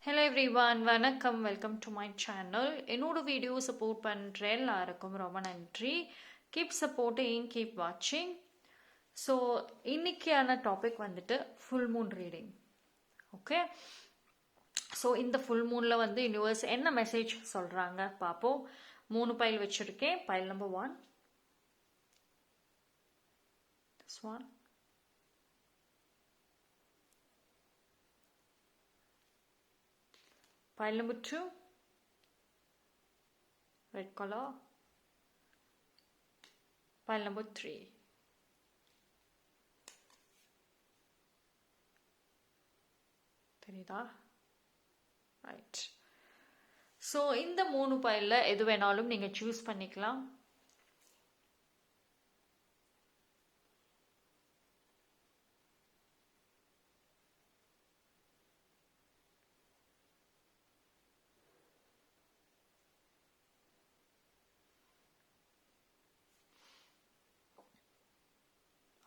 Hello everyone, வணக்கம். Welcome to my channel. என்னோட video support பண்ணுற எல்லாருக்கும் ரொம்ப நன்றி. கீப் சப்போர்ட்டிங், கீப் வாட்சிங். ஸோ இன்னைக்கான டாபிக் வந்துட்டு full Moon reading. Okay, so இந்த ஃபுல் மூனில் வந்து யூனிவர்ஸ் என்ன மெசேஜ் சொல்கிறாங்க பார்ப்போம். 3 பைல் வச்சுருக்கேன். File number 1, this one, pile number 2, red color, pile number 3. தெரியுதா? ரைட். ஸோ இந்த 3 பைலில் எது வேணாலும் நீங்கள் சூஸ் பண்ணிக்கலாம்.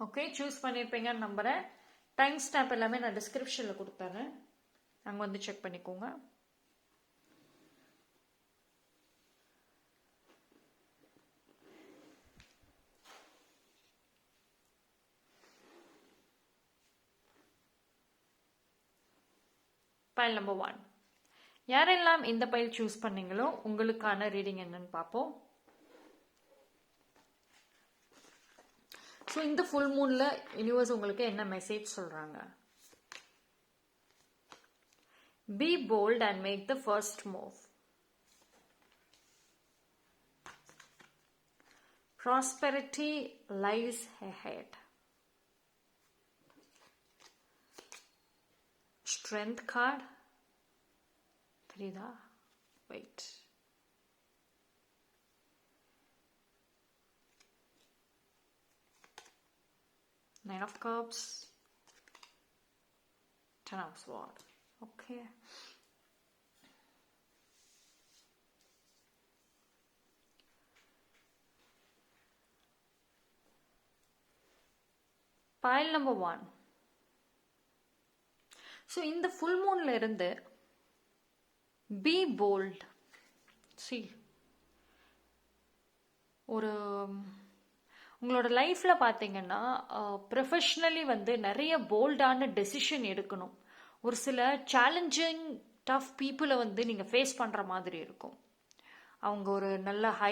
ஓகே, சூஸ் பண்ணியிருப்பீங்கன்னு நம்புகிறேன். டைம் ஸ்டாம்ப் எல்லாமே நான் டிஸ்கிரிப்ஷனில் கொடுத்துறேன், அங்கே வந்து செக் பண்ணிக்கோங்க. File number 1. யாரெல்லாம் இந்த பைல் சூஸ் பண்ணீங்களோ உங்களுக்கான ரீடிங் என்னன்னு பார்ப்போம். ஸோ இந்த ஃபுல் மூனில் யூனிவர்ஸ் உங்களுக்கு என்ன மெசேஜ் சொல்கிறாங்க? Be bold and make the first move. Prosperity lies ahead. Strength card. தெரியுதா? Wait. Nine of Cups. Ten of Swords. Okay. Pile number 1. So இந்த full moonல இருந்து be bold. See, ஒரு உங்களோட லைஃப்பில் பார்த்தீங்கன்னா ப்ரொஃபஷ்னலி வந்து நிறைய போல்டான டெசிஷன் எடுக்கணும். ஒரு சில சேலஞ்சிங் டஃப் பீப்புளை வந்து நீங்கள் ஃபேஸ் பண்ணுற மாதிரி இருக்கும். அவங்க ஒரு நல்ல ஹை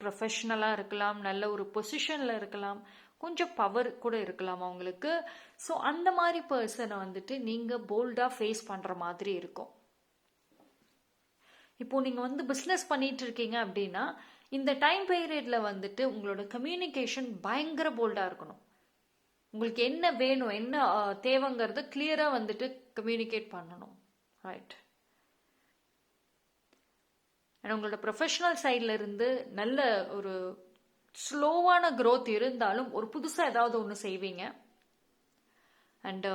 ப்ரொஃபஷ்னலாக இருக்கலாம், நல்ல ஒரு பொசிஷனில் இருக்கலாம், கொஞ்சம் பவர் கூட இருக்கலாம் அவங்களுக்கு. ஸோ அந்த மாதிரி பர்சனை வந்துட்டு நீங்கள் போல்டாக ஃபேஸ் பண்ணுற மாதிரி இருக்கும். இப்போது நீங்கள் வந்து பிஸ்னஸ் பண்ணிட்டு இருக்கீங்க அப்படின்னா இந்த டைம் பீரியடில் வந்துட்டு உங்களோட கம்யூனிகேஷன் பயங்கர போல்டாக இருக்கணும். உங்களுக்கு என்ன வேணும், என்ன தேவைங்கிறத கிளியராக வந்துட்டு கம்யூனிகேட் பண்ணணும். ரைட். அண்ட் உங்களோட ப்ரொஃபஷனல் சைடில் இருந்து நல்ல ஒரு ஸ்லோவான க்ரோத் இருந்தாலும் ஒரு புதுசாக ஏதாவது ஒன்று செய்வீங்க. அண்டு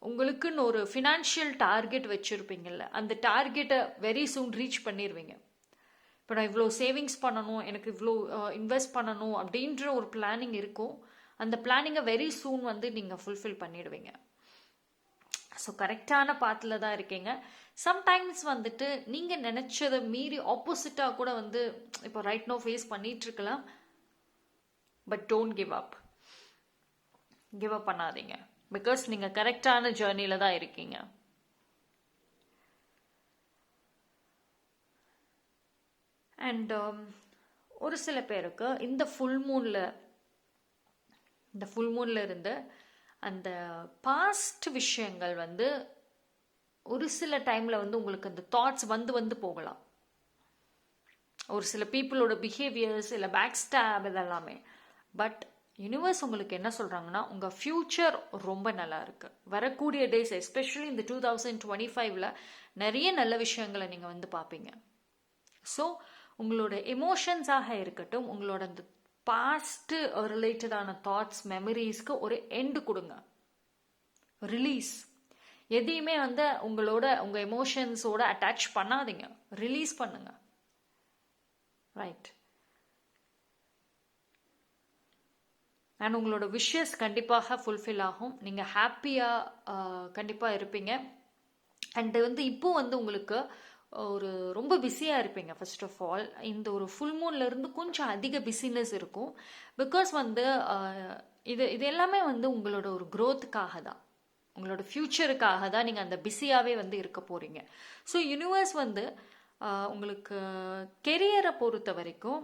உங்களுக்குன்னு ஒரு ஃபினான்ஷியல் டார்கெட் வச்சுருப்பீங்கல்ல, அந்த டார்கெட்டை வெரி சூன் ரீச் பண்ணிடுவீங்க. இப்போ நான் இவ்வளோ சேவிங்ஸ் பண்ணணும், எனக்கு இவ்வளோ இன்வெஸ்ட் பண்ணணும் அப்படின்ற ஒரு பிளானிங் இருக்கும். அந்த பிளானிங்கை வெரி சூன் வந்து நீங்கள் ஃபுல்ஃபில் பண்ணிடுவீங்க. ஸோ கரெக்டான பாத்தில் தான் இருக்கீங்க. சம்டைம்ஸ் வந்துட்டு நீங்கள் நினச்சதை மீறி ஆப்போசிட்டாக கூட வந்து இப்போ ரைட் நோ ஃபேஸ் பண்ணிட்டு இருக்கலாம். But don't give up. Give up பண்ணாதீங்க. பிகாஸ் நீங்கள் கரெக்டான ஜேர்னியில் தான் இருக்கீங்க. அண்ட் ஒரு சில பேருக்கு இந்த ஃபுல் மூனில் இருந்து அந்த பாஸ்ட் விஷயங்கள் வந்து ஒரு சில டைமில் வந்து உங்களுக்கு அந்த தாட்ஸ் வந்து போகலாம். ஒரு சில பீப்புளோட பிஹேவியர்ஸ் இல்லை பேக் ஸ்டாப் இதெல்லாமே. பட் யூனிவர்ஸ் உங்களுக்கு என்ன சொல்கிறாங்கன்னா உங்கள் ஃப்யூச்சர் ரொம்ப நல்லா இருக்குது. வரக்கூடிய டேஸ் எஸ்பெஷலி இந்த 2025 நிறைய நல்ல விஷயங்களை நீங்கள் வந்து பார்ப்பீங்க. ஸோ உங்களோட எமோஷன்ஸாக இருக்கட்டும், உங்களோட அந்த பாஸ்ட் ரிலேட்டடான தாட்ஸ் மெமரிஸ்க்கு ஒரு எண்டு கொடுங்க. ரிலீஸ். எதையுமே வந்து உங்கள் எமோஷன்ஸோட அட்டாச் பண்ணாதீங்க. ரிலீஸ் பண்ணுங்க. ரைட். அண்ட் உங்களோட விஷஸ் கண்டிப்பாக ஃபுல்ஃபில் ஆகும். நீங்கள் ஹாப்பியாக கண்டிப்பாக இருப்பீங்க. அண்டு வந்து இப்போ வந்து உங்களுக்கு ஒரு ரொம்ப பிஸியாக இருப்பீங்க. ஃபர்ஸ்ட் ஆஃப் ஆல் இந்த ஒரு ஃபுல் மூன்லேருந்து கொஞ்சம் அதிக பிஸினஸ் இருக்கும். பிகாஸ் வந்து இது எல்லாமே வந்து உங்களோட ஒரு க்ரோத்துக்காக தான், உங்களோட ஃப்யூச்சருக்காக தான் நீங்கள் அந்த பிஸியாகவே வந்து இருக்க போகிறீங்க. ஸோ யூனிவர்ஸ் வந்து உங்களுக்கு கெரியரை பொறுத்த வரைக்கும்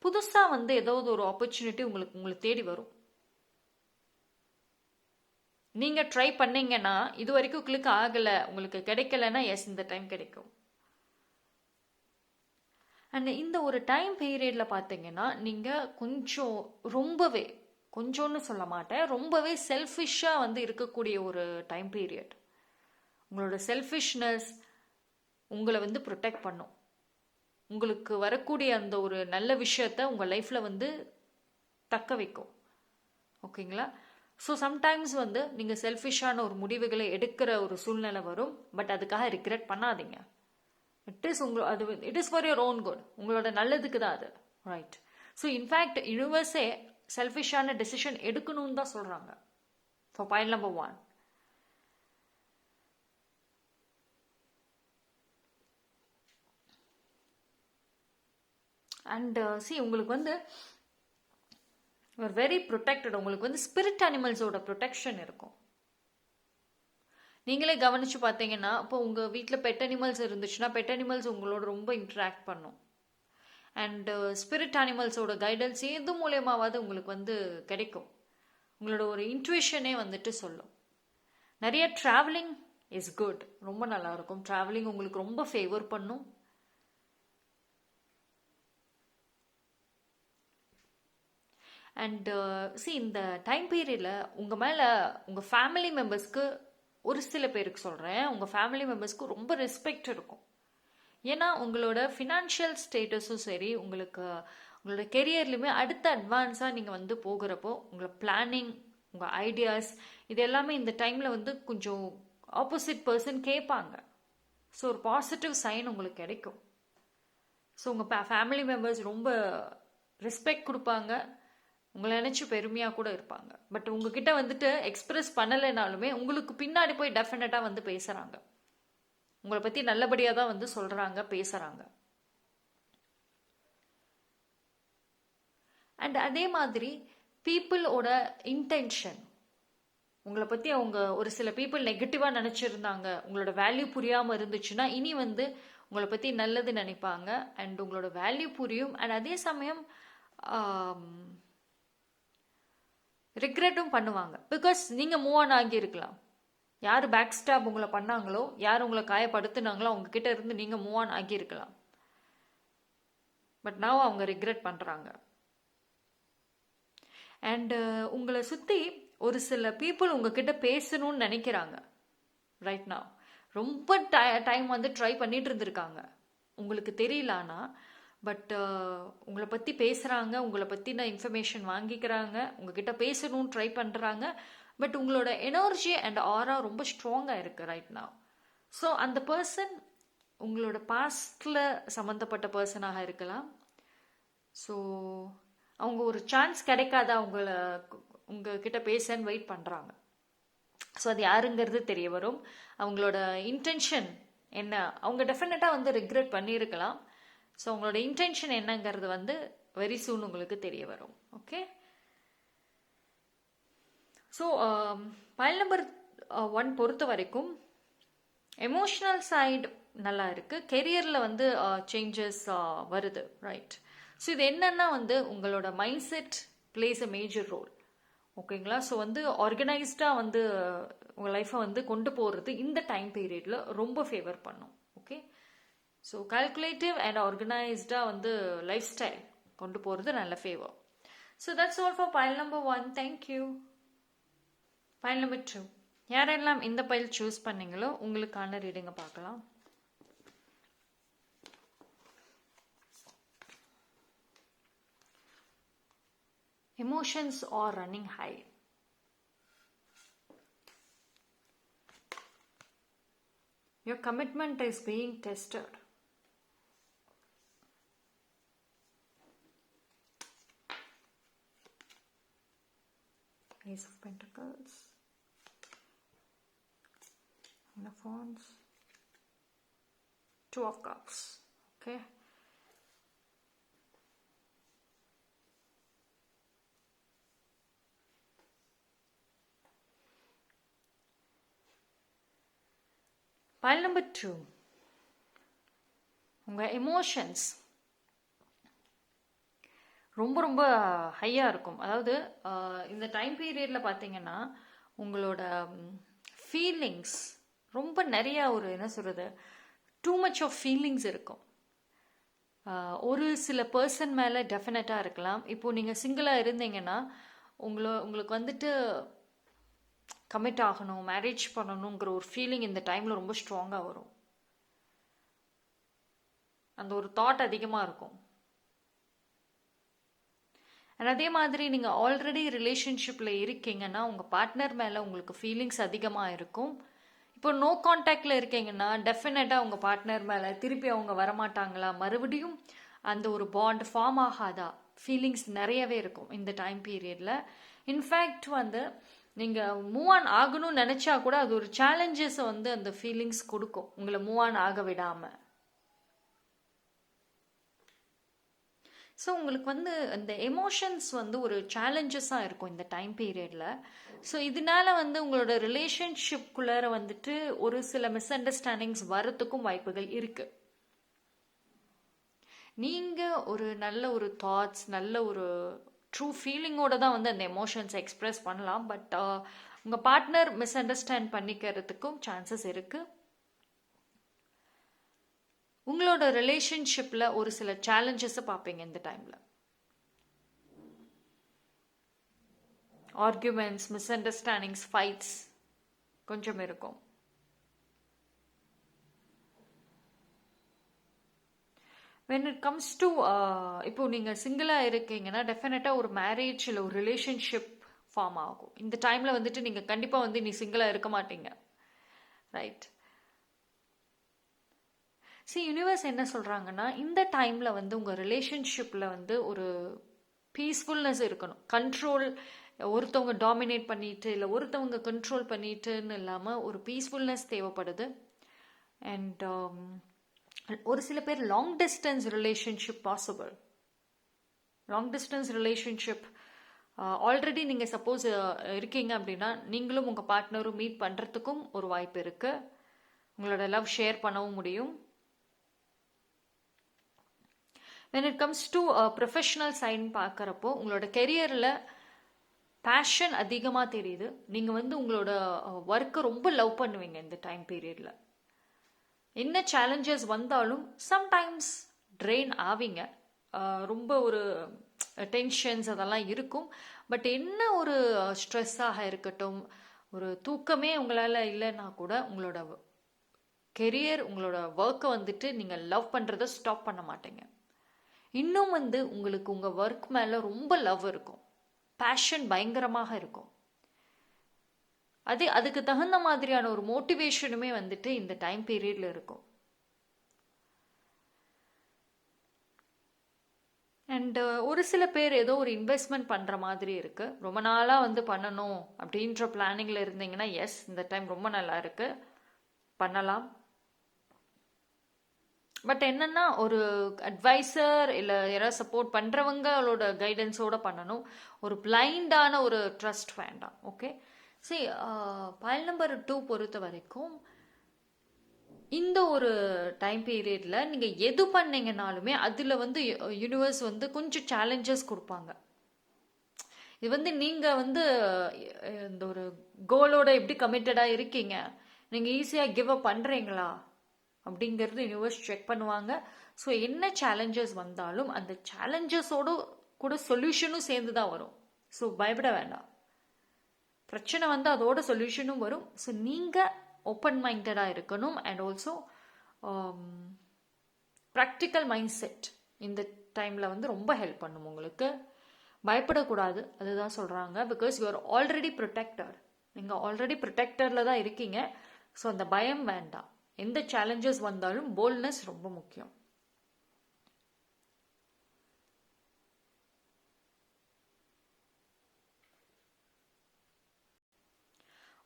புதுசாக வந்து ஏதாவது ஒரு ஆப்பர்ச்சுனிட்டி உங்களை தேடி வரும். நீங்கள் ட்ரை பண்ணீங்கன்னா இது வரைக்கும் கிளிக் ஆகலை, உங்களுக்கு கிடைக்கலன்னா எஸ் இந்த டைம் கிடைக்கும். அண்ட் இந்த ஒரு டைம் பீரியடில் பார்த்தீங்கன்னா நீங்கள் கொஞ்சம் ரொம்பவே, கொஞ்சம்னு சொல்ல மாட்டேன், ரொம்பவே செல்ஃபிஷாக வந்து இருக்கக்கூடிய ஒரு டைம் பீரியட். உங்களோட செல்ஃபிஷ்னஸ் உங்களை வந்து ப்ரொடெக்ட் பண்ணும். உங்களுக்கு வரக்கூடிய அந்த ஒரு நல்ல விஷயத்த உங்கள் லைஃப்பில் வந்து தக்க வைக்கும். ஓகேங்களா? ஸோ சம்டைம்ஸ் வந்து நீங்கள் செல்ஃபிஷான ஒரு முடிவுகளை எடுக்கிற ஒரு சூழ்நிலை வரும். பட் அதுக்காக ரிக்ரெட் பண்ணாதீங்க. It is for your own good, உங்களோட நல்லதுக்கு தான் அது, ரைட்? ஸோ இன்ஃபேக்ட் யூனிவர்ஸே செல்ஃபிஷான டெசிஷன் எடுக்கணும்னு தான் சொல்கிறாங்க ஃபார் பாயிண்ட் நம்பர் 1. அண்ட் உங்களுக்கு வந்து வெரி ப்ரொடெக்டட். உங்களுக்கு வந்து ஸ்பிரிட் அனிமல்ஸோட ப்ரொடெக்ஷன் இருக்கும். நீங்களே கவனிச்சு பார்த்தீங்கன்னா இப்போ உங்கள் வீட்டில் பெட் அனிமல்ஸ் இருந்துச்சுன்னா பெட் அனிமல்ஸ் உங்களோட ரொம்ப இன்ட்ராக்ட் பண்ணும். அண்ட் ஸ்பிரிட் அனிமல்ஸோட கைடன்ஸ் எது மூலயமாவது உங்களுக்கு வந்து கிடைக்கும். உங்களோட ஒரு இன்ட்யூஷனே வந்துட்டு சொல்லும். நிறைய ட்ராவலிங் இஸ் குட், ரொம்ப நல்லா இருக்கும். ட்ராவலிங் உங்களுக்கு ரொம்ப ஃபேவர் பண்ணும். அண்ட் இந்த டைம் பீரியடில் உங்கள் மேலே உங்கள் ஃபேமிலி மெம்பர்ஸ்க்கு, ஒரு சில பேருக்கு சொல்கிறேன், உங்கள் ஃபேமிலி மெம்பர்ஸ்க்கு ரொம்ப ரெஸ்பெக்ட் இருக்கும். ஏன்னா உங்களோட ஃபினான்ஷியல் ஸ்டேட்டஸும் சரி, உங்களோட கெரியர்லையுமே அடுத்த அட்வான்ஸாக நீங்கள் வந்து போகிறப்போ உங்களை பிளானிங், உங்கள் ஐடியாஸ் இது எல்லாமே இந்த டைமில் வந்து கொஞ்சம் ஆப்போசிட் பர்சன் கேட்பாங்க. ஸோ ஒரு பாசிட்டிவ் சைன் உங்களுக்கு கிடைக்கும். ஸோ உங்கள் ஃபேமிலி மெம்பர்ஸ் ரொம்ப ரெஸ்பெக்ட் கொடுப்பாங்க, உங்களை நினச்சி பெருமையாக கூட இருப்பாங்க. பட் உங்ககிட்ட வந்துட்டு எக்ஸ்பிரஸ் பண்ணலைனாலுமே உங்களுக்கு பின்னாடி போய் டெஃபினட்டாக வந்து பேசுகிறாங்க. உங்களை பற்றி நல்லபடியாக தான் வந்து சொல்கிறாங்க, பேசுகிறாங்க. அண்ட் அதே மாதிரி பீப்புளோட இன்டென்ஷன், உங்களை பற்றி அவங்க ஒரு சில பீப்புள் நெகட்டிவாக நினச்சிருந்தாங்க, உங்களோட வேல்யூ புரியாமல் இருந்துச்சுன்னா இனி வந்து உங்களை பற்றி நல்லது நினைப்பாங்க. அண்ட் உங்களோட வேல்யூ புரியும். அண்ட் அதே சமயம் ரிக்ரெட்டும் பண்ணுவாங்க. பிகாஸ் நீங்கள் மூவ் ஆன் ஆகியிருக்கலாம். யார் பேக் ஸ்டாப் உங்களை பண்ணாங்களோ, யார் உங்களை காயப்படுத்தினாங்களோ அவங்க கிட்ட இருந்து நீங்கள் மூவ் ஆன் ஆகியிருக்கலாம். பட் now அவங்க ரிக்ரெட் பண்ணுறாங்க. அண்டு உங்களை சுற்றி ஒரு சில பீப்புள் உங்ககிட்ட பேசணும்னு நினைக்கிறாங்க. ரைட் now ரொம்ப டைம் வந்து ட்ரை பண்ணிட்டு இருந்திருக்காங்க, உங்களுக்கு தெரியலானா. பட் உங்களை பற்றி பேசுகிறாங்க, உங்களை பற்றின இன்ஃபர்மேஷன் வாங்கிக்கிறாங்க, உங்ககிட்ட பேசணும்னு ட்ரை பண்ணுறாங்க. பட் உங்களோட எனர்ஜி அண்ட் ஆரா ரொம்ப ஸ்ட்ராங்காக இருக்குது ரைட் now. ஸோ அந்த பர்சன் உங்களோட பாஸ்டில் சம்மந்தப்பட்ட பர்சனாக இருக்கலாம். ஸோ அவங்க ஒரு சான்ஸ் கிடைக்காத உங்ககிட்ட பேசன்னு வெயிட் பண்ணுறாங்க. ஸோ அது யாருங்கிறது தெரிய வரும். அவங்களோட இன்டென்ஷன் என்ன, அவங்க டெஃபினட்டாக வந்து ரிக்ரெட் பண்ணியிருக்கலாம். ஸோ உங்களோட இன்டென்ஷன் என்னங்கிறது வந்து வெரி சூன் உங்களுக்கு தெரிய வரும். ஓகே, ஸோ பைல் நம்பர் 1 பொறுத்த வரைக்கும் எமோஷ்னல் சைடு நல்லா இருக்குது. கெரியரில் வந்து சேஞ்சஸ் வருது, ரைட்? ஸோ இது என்னன்னா வந்து உங்களோட mindset plays a major role. ஓகேங்களா? ஸோ வந்து ஆர்கனைஸ்டாக வந்து உங்கள் லைஃப்பை வந்து கொண்டு போகிறது இந்த டைம் பீரியடில் ரொம்ப ஃபேவர் பண்ணும். ஓகே, ஸோ கால்குலேட்டிவ் அண்ட் ஆர்கனைஸ்டாக வந்து லைஃப் ஸ்டைல் கொண்டு போகிறது நல்ல favour. So that's all for file number 1. Thank you. File number 2, யாரெல்லாம் இந்த பைல் சூஸ் பண்ணீங்களோ உங்களுக்கான ரீடிங்கை பார்க்கலாம். Emotions are running high. Your commitment is being tested. Ace of Pentacles, Ten of Wands, Two of Cups. Okay. Pile number 2. உங்கள் emotions ரொம்ப ரொம்ப ஹையாக இருக்கும். அதாவது இந்த டைம் பீரியடில் பார்த்தீங்கன்னா உங்களோட ஃபீலிங்ஸ் ரொம்ப நிறையா என்ன சொல்கிறது, டூ மச் ஆஃப் ஃபீலிங்ஸ் இருக்கும். ஒரு சில பர்சன் மேலே டெஃபினட்டாக இருக்கலாம். இப்போது நீங்கள் சிங்கிளாக இருந்தீங்கன்னா உங்களுக்கு வந்துட்டு கமிட் ஆகணும், மேரேஜ் பண்ணணுங்கிற ஒரு ஃபீலிங் இந்த டைமில் ரொம்ப ஸ்ட்ராங்காக வரும். அந்த ஒரு தாட் அதிகமாக இருக்கும். அண்ட் அதே மாதிரி நீங்கள் ஆல்ரெடி ரிலேஷன்ஷிப்பில் இருக்கீங்கன்னா உங்கள் பார்ட்னர் மேலே உங்களுக்கு ஃபீலிங்ஸ் அதிகமாக இருக்கும். இப்போ நோ கான்டாக்டில் இருக்கீங்கன்னா டெஃபினட்டாக உங்கள் பார்ட்னர் மேலே திருப்பி அவங்க வரமாட்டாங்களா, மறுபடியும் அந்த ஒரு பாண்ட் ஃபார்ம் ஆகாதா, ஃபீலிங்ஸ் நிறையவே இருக்கும் இந்த டைம் பீரியடில். இன்ஃபேக்ட் நீங்கள் மூவ் ஆன் ஆகணும்னு நினச்சா கூட அது ஒரு சேலஞ்சஸை அந்த ஃபீலிங்ஸ் கொடுக்கும், உங்களை மூவ் ஆன் ஆக விடாமல். ஸோ உங்களுக்கு அந்த எமோஷன்ஸ் ஒரு சேலஞ்சஸாக இருக்கும் இந்த டைம் பீரியடில். ஸோ இதனால உங்களோட ரிலேஷன்ஷிப்குள்ளார ஒரு சில மிஸ் அண்டர்ஸ்டாண்டிங்ஸ் வரத்துக்கும் வாய்ப்புகள் இருக்குது. நீங்கள் ஒரு நல்ல ஒரு தாட்ஸ், நல்ல ஒரு ட்ரூ ஃபீலிங்கோட தான் அந்த எமோஷன்ஸை எக்ஸ்ப்ரெஸ் பண்ணலாம். பட் உங்கள் பார்ட்னர் மிஸ் அண்டர்ஸ்டாண்ட் பண்ணிக்கிறதுக்கும் சான்சஸ் இருக்குது. உங்களோட ரிலேஷன்ஷிப்பில் ஒரு சில சேலஞ்சஸை பார்ப்பீங்க இந்த டைமில். ஆர்கியூமெண்ட்ஸ், மிஸ் அண்டர்ஸ்டாண்டிங்ஸ், ஃபைட்ஸ் கொஞ்சம் இருக்கும். when it comes to இப்போ நீங்கள் சிங்கிளாக இருக்கீங்கன்னா டெஃபினட்டாக ஒரு மேரேஜ் இல்லை ஒரு ரிலேஷன்ஷிப் ஃபார்ம் ஆகும். இந்த டைமில் நீங்கள் கண்டிப்பாக நீ சிங்கிளாக இருக்க மாட்டீங்க, ரைட்? யூனிவர்ஸ் என்ன சொல்கிறாங்கன்னா இந்த டைமில் உங்கள் ரிலேஷன்ஷிப்பில் ஒரு பீஸ்ஃபுல்னஸ் இருக்கணும். கண்ட்ரோல், ஒருத்தவங்க டாமினேட் பண்ணிட்டு இல்லை ஒருத்தவங்க கண்ட்ரோல் பண்ணிட்டுன்னு இல்லாமல் ஒரு பீஸ்ஃபுல்னஸ் தேவைப்படுது. அண்ட் ஒரு சில பேர் long distance relationship possible. Long distance relationship already நீங்கள் சப்போஸ் இருக்கீங்க அப்படின்னா நீங்களும் உங்கள் பார்ட்னரும் மீட் பண்ணுறதுக்கும் ஒரு வாய்ப்பு இருக்குது. உங்களோட லவ் ஷேர் பண்ணவும் முடியும். when it comes to professional side பார்க்குறப்போ உங்களோட கெரியரில் பேஷன் அதிகமாக தெரியுது. நீங்கள் உங்களோட ஒர்க்கை ரொம்ப லவ் பண்ணுவீங்க இந்த டைம் பீரியடில். என்ன சேலஞ்சஸ் வந்தாலும் சம்டைம்ஸ் ட்ரெயின் ஆவீங்க, ரொம்ப ஒரு டென்ஷன்ஸ் அதெல்லாம் இருக்கும். பட் என்ன ஒரு ஸ்ட்ரெஸ்ஸாக இருக்கட்டும், ஒரு தூக்கமே உங்களால் இல்லைன்னா கூட உங்களோட கெரியர், உங்களோட ஒர்க்கை நீங்கள் லவ் பண்ணுறதை ஸ்டாப் பண்ண மாட்டீங்க. இன்னும் உங்களுக்கு உங்கள் ஒர்க் மேலே ரொம்ப லவ் இருக்கும், பேஷன் பயங்கரமாக இருக்கும். அதுக்கு தகுந்த மாதிரியான ஒரு மோட்டிவேஷனுமே இந்த டைம் பீரியடில் இருக்கும். அண்ட் ஒரு சில பேர் ஏதோ ஒரு இன்வெஸ்ட்மெண்ட் பண்ணுற மாதிரி இருக்குது. ரொம்ப நாளாக பண்ணணும் அப்படின்ற பிளானிங்கில் இருந்தீங்கன்னா எஸ், இந்த டைம் ரொம்ப நல்லா இருக்குது, பண்ணலாம். பட் என்னன்னா ஒரு அட்வைசர் இல்லை யாராவது சப்போர்ட் பண்ணுறவங்களோட கைடன்ஸோட பண்ணணும். ஒரு பிளைண்டான ஒரு ட்ரஸ்ட் வேண்டாம். ஓகே, சரி. பைல் நம்பர் 2 பொறுத்த வரைக்கும் இந்த ஒரு டைம் பீரியடில் நீங்கள் எது பண்ணீங்கனாலுமே அதில் யூனிவர்ஸ் கொஞ்சம் சேலஞ்சஸ் கொடுப்பாங்க. இது நீங்கள் இந்த ஒரு கோலோட எப்படி கமிட்டடாக இருக்கீங்க, நீங்கள் ஈஸியாக கிவ் அப் பண்ணுறீங்களா அப்படிங்கிறது யூனிவர்ஸ் செக் பண்ணுவாங்க. ஸோ என்ன சேலஞ்சஸ் வந்தாலும் அந்த சேலஞ்சஸோடு கூட சொல்யூஷனும் சேர்ந்து தான் வரும். ஸோ பயப்பட வேண்டாம். பிரச்சனை அதோட சொல்யூஷனும் வரும். ஸோ நீங்கள் ஓப்பன் மைண்டடாக இருக்கணும். And also practical mind set இந்த டைமில் ரொம்ப ஹெல்ப் பண்ணும் உங்களுக்கு. பயப்படக்கூடாது, அதுதான் சொல்கிறாங்க. Because you are already protector. நீங்கள் ஆல்ரெடி ப்ரொடெக்டரில் தான் இருக்கீங்க. ஸோ அந்த பயம் வேண்டாம். எந்த சேலஞ்சஸ் வந்தாலும் போல்ட்னஸ் ரொம்ப முக்கியம்.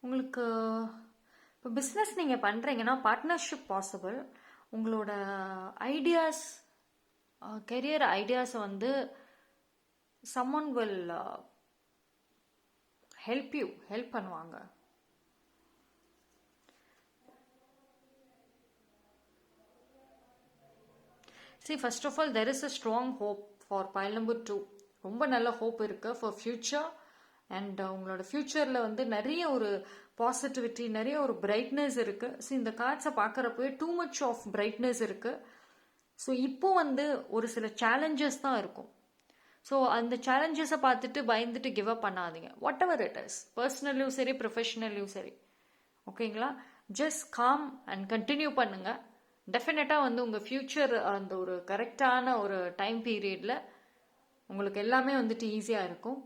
உங்களுக்கு இப்போ பிஸ்னஸ் நீங்கள் பண்ணுறீங்கன்னா பார்ட்னர்ஷிப் பாசிபிள். உங்களோட ஐடியாஸ், கெரியர் ஐடியாஸை வந்து someone will ஹெல்ப் பண்ணுவாங்க. See, first of all, there is a strong hope for pile number 2. ரொம்ப நல்ல ஹோப் இருக்கு ஃபார் ஃபியூச்சர். அண்ட் உங்களோட ஃபியூச்சரில் வந்து நிறைய ஒரு பாசிட்டிவிட்டி, நிறைய ஒரு பிரைட்னஸ் இருக்கு. ஸோ இந்த கார்ட்ஸை பார்க்குறப்பவே டூ மச் ஆஃப் பிரைட்னஸ் இருக்கு. ஸோ இப்போ வந்து ஒரு சில சேலஞ்சஸ் தான் இருக்கும். ஸோ அந்த சேலஞ்சஸை பார்த்துட்டு பயந்துட்டு கிவ் அப் பண்ணாதீங்க. வாட் எவர் இட் இஸ், பர்சனல்லையும் சரி ப்ரொஃபஷனல்லையும் சரி, ஓகேங்களா? ஜஸ்ட் காம் அண்ட் கண்டினியூ பண்ணுங்க. டெஃபினட்டாக வந்து உங்கள் ஃபியூச்சர் அந்த ஒரு கரெக்டான ஒரு டைம் பீரியடில் உங்களுக்கு எல்லாமே வந்துட்டு ஈஸியாக இருக்கும்.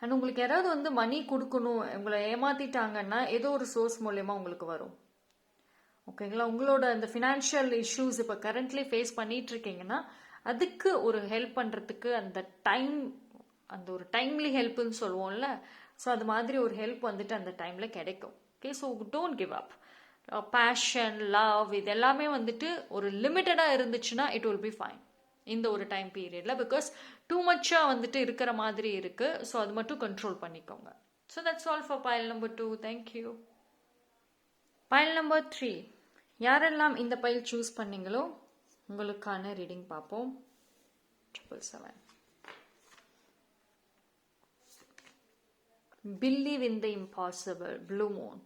அண்ட் உங்களுக்கு யாராவது வந்து மணி கொடுக்கணும், உங்களை ஏமாத்திட்டாங்கன்னா ஏதோ ஒரு சோர்ஸ் மூலயமா உங்களுக்கு வரும். ஓகேங்களா? உங்களோட அந்த ஃபினான்ஷியல் இஷ்யூஸ் இப்போ கரண்ட்லி ஃபேஸ் பண்ணிட்டு இருக்கீங்கன்னா அதுக்கு ஒரு ஹெல்ப் பண்ணுறதுக்கு அந்த டைம், அந்த ஒரு டைம்லி ஹெல்ப்னு சொல்லுவோம்ல, ஸோ அது மாதிரி ஒரு ஹெல்ப் வந்துட்டு அந்த டைமில் கிடைக்கும். Okay, so don't give up. Passion, love, இது எல்லாமே வந்துட்டு ஒரு லிமிட்டடாக இருந்துச்சுன்னா இட் வில் பி ஃபைன் இந்த ஒரு டைம் பீரியடில். பிகாஸ் டூ மச்சாக வந்துட்டு இருக்கிற மாதிரி இருக்குது. ஸோ அது மட்டும் கண்ட்ரோல் பண்ணிக்கோங்க. So that's all for file number 2. Thank you. File number 3, யாரெல்லாம் இந்த பைல் சூஸ் பண்ணீங்களோ உங்களுக்கான ரீடிங் பார்ப்போம். 777. Believe in the impossible, Blue Moon.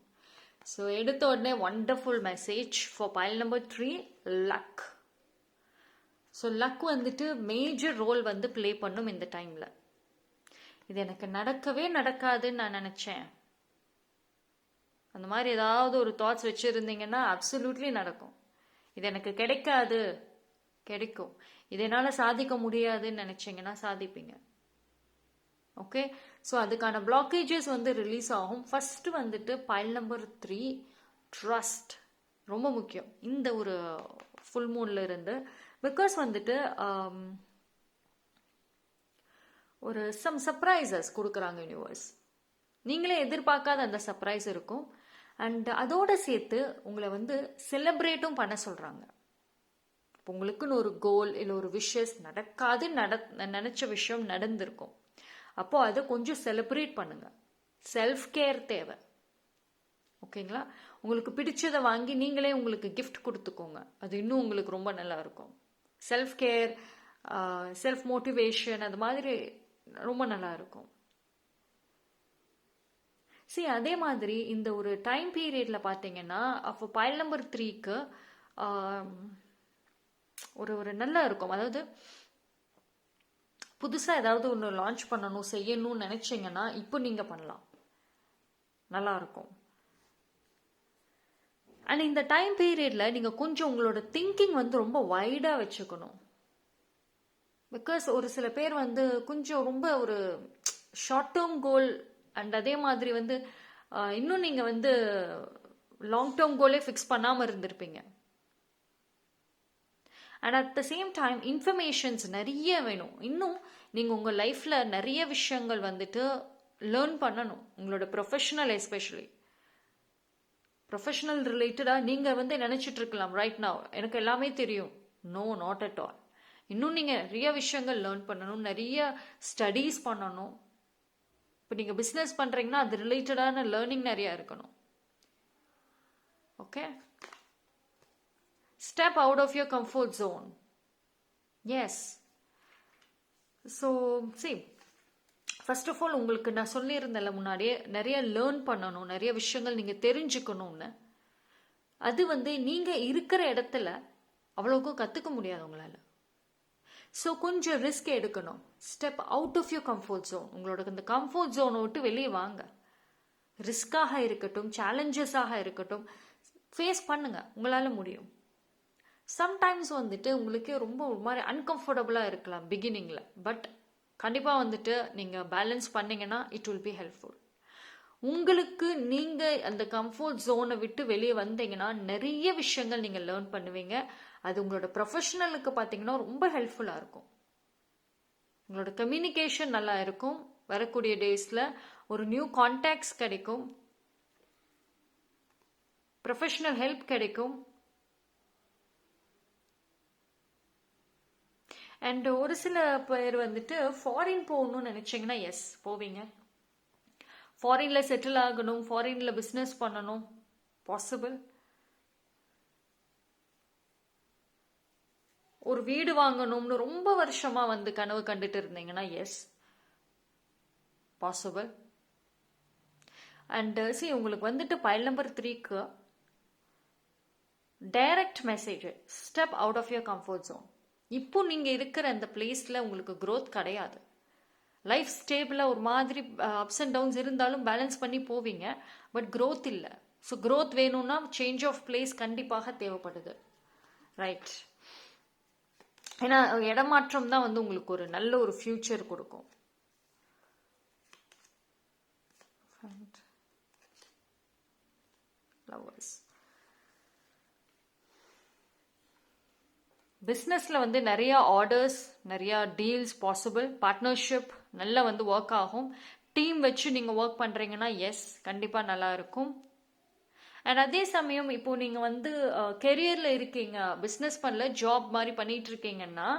So எடுத்த உடனே wonderful message for file number 3, luck. So luck வந்துட்டு மேஜர் ரோல் வந்து ப்ளே பண்ணும் இந்த டைமில். இது எனக்கு நடக்கவே நடக்காதுன்னு நான் நினச்சேன், அந்த மாதிரி ஏதாவது ஒரு தாட்ஸ் வச்சுருந்தீங்கன்னா அப்சல்யூட்லி நடக்கும். இது எனக்கு கிடைக்காது, கிடைக்கும். இது என்னால் சாதிக்க முடியாதுன்னு நினச்சிங்கன்னா சாதிப்பீங்க. ஓகே, ஸோ அதுக்கான பிளாக்கேஜஸ் வந்து ரிலீஸ் ஆகும். ஃபர்ஸ்ட் வந்துட்டு பைல் நம்பர் 3, ட்ரஸ்ட் ரொம்ப முக்கியம் இந்த ஒரு ஃபுல் மூன்ல இருந்து. பிகாஸ் வந்துட்டு ஒரு சம் சர்ப்ரைசஸ் கொடுக்குறாங்க யூனிவர்ஸ். நீங்களே எதிர்பார்க்காத அந்த சர்ப்ரைஸ் இருக்கும். அண்ட் அதோட சேர்த்து உங்களை வந்து செலிப்ரேட்டும் பண்ண சொல்கிறாங்க. இப்போ உங்களுக்குன்னு ஒரு கோல் இல்லை ஒரு விஷஸ் நடக்காது, நினச்ச விஷயம் நடந்திருக்கும். அப்போ அதை கொஞ்சம் செலிப்ரேட் பண்ணுங்க. செல்ஃப் கேர் தேவை. ஓகேங்களா? உங்களுக்கு பிடிச்சதை வாங்கி நீங்களே உங்களுக்கு கிஃப்ட் கொடுத்துக்கோங்க. அது இன்னும் உங்களுக்கு ரொம்ப நல்லா இருக்கும். செல்ஃப் கேர், செல்ஃப் மோட்டிவேஷன், அது மாதிரி ரொம்ப நல்லா இருக்கும். சரி, அதே மாதிரி இந்த ஒரு டைம் பீரியட்ல பார்த்தீங்கன்னா அப்போ பைல் நம்பர் 3க்கு ஒரு நல்லா இருக்கும். அதாவது புதுசாக ஏதாவது ஒன்று லான்ச் பண்ணணும், செய்யணும்னு நினச்சிங்கன்னா இப்போ நீங்கள் பண்ணலாம், நல்லாயிருக்கும். அண்ட் இந்த டைம் பீரியடில் நீங்கள் கொஞ்சம் உங்களோட திங்கிங் வந்து ரொம்ப வைடாக வச்சுக்கணும். பிகாஸ் ஒரு சில பேர் வந்து கொஞ்சம் ரொம்ப ஒரு ஷார்ட் டேர்ம் கோல் அண்ட் அதே மாதிரி வந்து இன்னும் நீங்கள் வந்து லாங் டேர்ம் கோலே ஃபிக்ஸ் பண்ணாமல் இருந்திருப்பீங்க. And at the same time informations நிறைய வேணும். இன்னும் நீங்கள் உங்கள் லைஃப்பில் நிறைய விஷயங்கள் வந்துட்டு லேர்ன் பண்ணணும். உங்களோட ப்ரொஃபஷனல், எஸ்பெஷலி ப்ரொஃபஷனல் ரிலேட்டடாக நீங்கள் வந்து நினச்சிட்டு இருக்கலாம் ரைட் நவ் எனக்கு எல்லாமே தெரியும். No, not at all. இன்னும் நீங்கள் நிறைய விஷயங்கள் லேர்ன் பண்ணணும், நிறைய ஸ்டடீஸ் பண்ணணும். இப்போ நீங்கள் பிஸ்னஸ் பண்ணுறீங்கன்னா அது ரிலேட்டடான லேர்னிங் நிறையா இருக்கணும். Okay, step out of your comfort zone. Yes. So, see, first of all, உங்களுக்கு நான் சொல்லியிருந்தேன்ல முன்னாடியே, நிறைய லேர்ன் பண்ணணும், நிறைய விஷயங்கள் நீங்கள் தெரிஞ்சுக்கணும்னு. அது வந்து நீங்கள் இருக்கிற இடத்துல அவ்வளோக்கும் கற்றுக்க முடியாது உங்களால். ஸோ கொஞ்சம் ரிஸ்க் எடுக்கணும். Step out of your comfort zone. உங்களோட இந்த கம்ஃபர்ட் ஜோனை விட்டு வெளியே வாங்க. ரிஸ்காக இருக்கட்டும், சேலஞ்சஸாக இருக்கட்டும், ஃபேஸ் பண்ணுங்க, உங்களால் முடியும். சம்டைம்ஸ் வந்துட்டு உங்களுக்கு ரொம்ப ஒரு மாதிரி அன்கம்ஃபர்டபுளாக இருக்கலாம் பிகினிங்கில். பட் கண்டிப்பாக வந்துட்டு நீங்கள் பேலன்ஸ் பண்ணிங்கன்னா இட் வில் பி ஹெல்ப்ஃபுல். உங்களுக்கு நீங்கள் அந்த கம்ஃபர்ட் ஜோனை விட்டு வெளியே வந்தீங்கன்னா நிறைய விஷயங்கள் நீங்கள் லேர்ன் பண்ணுவீங்க. அது உங்களோட ப்ரொஃபஷனலுக்கு பார்த்தீங்கன்னா ரொம்ப ஹெல்ப்ஃபுல்லாக இருக்கும். உங்களோட கம்யூனிகேஷன் நல்லா இருக்கும். வரக்கூடிய டேஸில் ஒரு நியூ கான்டாக்ட்ஸ் கிடைக்கும், ப்ரொஃபஷனல் ஹெல்ப் கிடைக்கும். அண்ட் ஒரு சில பேர் வந்துட்டு ஃபாரின் போகணும்னு நினைச்சீங்கன்னா எஸ் போவீங்க. ஃபாரின்ல செட்டில் ஆகணும், ஃபாரின்ல பிஸ்னஸ் பண்ணணும், பாசிபிள். ஒரு வீடு வாங்கணும்னு ரொம்ப வருஷமா வந்து கனவு கண்டுட்டு இருந்தீங்கன்னா எஸ் பாசிபிள். அண்ட் சி உங்களுக்கு வந்துட்டு பைல் நம்பர் 3க்கு direct message, step out of your comfort zone. இப்போ நீங்க இருக்கிற அந்த பிளேஸ்ல உங்களுக்கு growth கிடையாது. லைஃப் ஸ்டேபிளா ஒரு மாதிரி அப்ஸ் அண்ட் டவுன்ஸ் இருந்தாலும் பேலன்ஸ் பண்ணி போவீங்க, பட் growth இல்லை. ஸோ growth வேணும்னா சேஞ்ச் ஆஃப் பிளேஸ் கண்டிப்பாக தேவைப்படுது, ரைட்? ஏன்னா இடமாற்றம் தான் வந்து உங்களுக்கு ஒரு நல்ல ஒரு ஃபியூச்சர் கொடுக்கும். பிஸ்னஸில் வந்து நிறைய ஆர்டர்ஸ், நிறைய டீல்ஸ் பாசிபிள். பார்ட்னர்ஷிப் நல்லா வந்து ஒர்க் ஆகும். டீம் வச்சு நீங்கள் ஒர்க் பண்ணுறீங்கன்னா எஸ் கண்டிப்பாக நல்லா இருக்கும். அண்ட் அதே சமயம் இப்போ நீங்கள் வந்து கெரியரில் இருக்கீங்க, பிஸ்னஸ் பண்ணல, ஜாப் மாதிரி பண்ணிட்டு இருக்கீங்கன்னா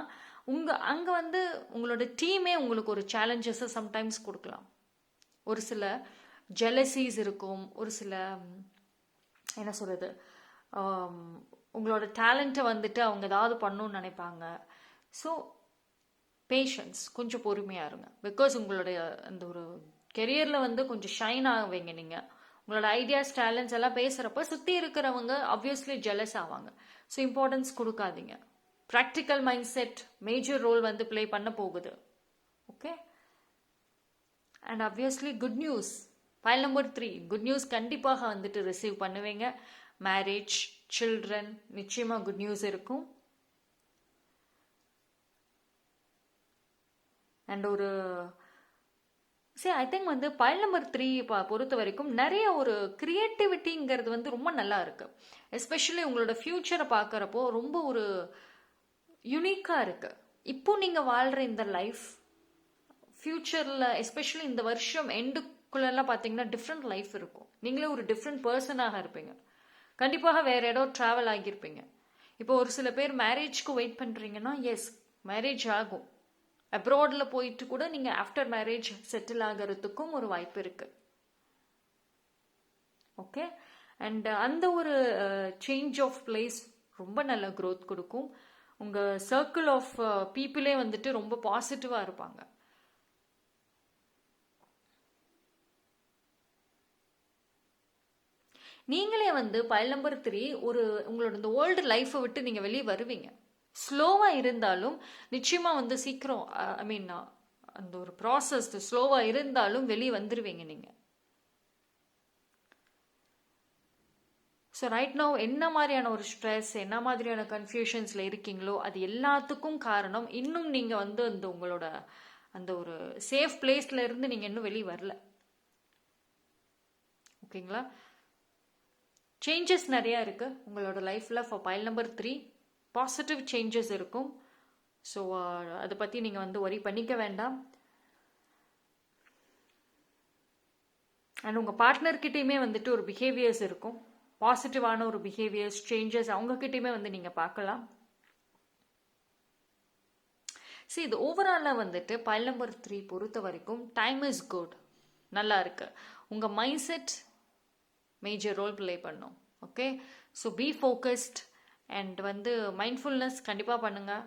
அங்கே வந்து உங்களோட டீமே உங்களுக்கு ஒரு சேலஞ்சஸை சம்டைம்ஸ் கொடுக்கலாம். ஒரு சில ஜெலசிஸ் இருக்கும், ஒரு சில என்ன சொல்கிறது, உங்களோட டேலண்ட்டை வந்துட்டு அவங்க ஏதாவது பண்ணணும்னு நினைப்பாங்க. ஸோ பேஷன்ஸ், கொஞ்சம் பொறுமையாக இருங்க. பிகாஸ் உங்களுடைய அந்த ஒரு கெரியரில் வந்து கொஞ்சம் ஷைன் ஆகுவீங்க நீங்கள். உங்களோட ஐடியாஸ், டேலண்ட்ஸ் எல்லாம் பேசுகிறப்ப சுற்றி இருக்கிறவங்க ஆப்வியஸ்லி ஜெலஸ் ஆவாங்க. ஸோ இம்பார்ட்டன்ஸ் கொடுக்காதீங்க. Practical mindset major role வந்து ப்ளே பண்ண போகுது. Okay. And obviously good news, file number 3 good news கண்டிப்பாக வந்துட்டு ரிசீவ் பண்ணுவீங்க. மேரேஜ், சில்ட்ரன், நிச்சயமாக குட் நியூஸ் இருக்கும். அண்ட் ஒரு ஐ திங்க் வந்து ஃபைல் நம்பர் 3 பொறுத்த வரைக்கும் நிறைய ஒரு கிரியேட்டிவிட்டிங்கிறது வந்து ரொம்ப நல்லா இருக்கு. எஸ்பெஷலி உங்களோட ஃபியூச்சரை பார்க்குறப்போ ரொம்ப ஒரு யூனிக்காக இருக்கு. இப்போ நீங்கள் வாழ்கிற இந்த லைஃப் ஃபியூச்சரில், எஸ்பெஷலி இந்த வருஷம் எண்டுக்குள்ளெல்லாம் பார்த்தீங்கன்னா டிஃப்ரெண்ட் லைஃப் இருக்கும். நீங்களே ஒரு டிஃப்ரெண்ட் பர்சனாக இருப்பீங்க. கண்டிப்பாக வேற இடம் ட்ராவல் ஆகியிருப்பீங்க. இப்போ ஒரு சில பேர் மேரேஜ்க்கு வெயிட் பண்ணுறீங்கன்னா எஸ் மேரேஜ் ஆகும். அப்ராடில் போயிட்டு கூட நீங்கள் ஆஃப்டர் மேரேஜ் செட்டில் ஆகிறதுக்கும் ஒரு வாய்ப்பு இருக்கு. ஓகே. அண்ட் அந்த ஒரு சேஞ்ச் ஆஃப் பிளேஸ் ரொம்ப நல்ல growth கொடுக்கும். உங்கள் சர்க்கிள் ஆஃப் பீப்புளே வந்துட்டு ரொம்ப பாசிட்டிவாக இருப்பாங்க. நீங்களே வந்து ஃபைல் நம்பர் 3 ஒரு உங்களோட இந்த ஓல்டு லைஃப்பை விட்டு நீங்கள் வெளியே வருவீங்க. ஸ்லோவாக இருந்தாலும் நிச்சயமாக வந்து சீக்கிரம், ஐ மீன் அந்த ஒரு ப்ராசஸ் ஸ்லோவாக இருந்தாலும் வெளியே வந்துடுவீங்க நீங்கள். ஸோ ரைட் நவ் என்ன மாதிரியான ஒரு ஸ்ட்ரெஸ், என்ன மாதிரியான கன்ஃபியூஷன்ஸில் இருக்கீங்களோ அது எல்லாத்துக்கும் காரணம் இன்னும் நீங்கள் வந்து அந்த உங்களோட அந்த ஒரு சேஃப் பிளேஸ்ல இருந்து நீங்கள் இன்னும் வெளியே வரல. ஓகேங்களா? சேஞ்சஸ் நிறையா இருக்குது உங்களோட லைஃப்பில். For file number 3 positive changes இருக்கும். ஸோ அதை பற்றி நீங்கள் வந்து ஒரி பண்ணிக்க வேண்டாம். அண்ட் உங்கள் பார்ட்னர்கிட்டையுமே வந்துட்டு ஒரு பிஹேவியர்ஸ் இருக்கும், பாசிட்டிவான ஒரு பிஹேவியர்ஸ், சேஞ்சஸ் அவங்கக்கிட்டையுமே வந்து நீங்கள் பார்க்கலாம். இது ஓவராலாக வந்துட்டு ஃபைல் நம்பர் 3 பொறுத்த வரைக்கும் டைம் இஸ் குட், நல்லா இருக்கு. உங்கள் mindset major role play பண்ணும். Okay. So be focused and வந்து மைண்ட்ஃபுல்னஸ் கண்டிப்பாக பண்ணுங்கள்.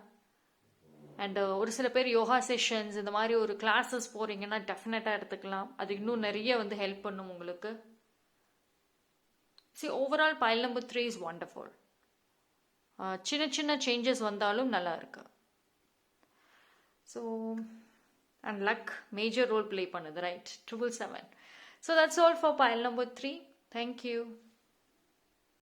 அண்ட் ஒரு சில பேர் யோகா செஷன்ஸ் இந்த மாதிரி ஒரு கிளாஸஸ் போகிறீங்கன்னா டெஃபினட்டாக எடுத்துக்கலாம். அது இன்னும் நிறைய வந்து ஹெல்ப் பண்ணும் உங்களுக்கு. Overall file number 3 is wonderful. சின்ன சின்ன சேஞ்சஸ் வந்தாலும் நல்லா இருக்கு. So and luck major role play பண்ணுது, right? 777. So that's all for file number 3. Thank you.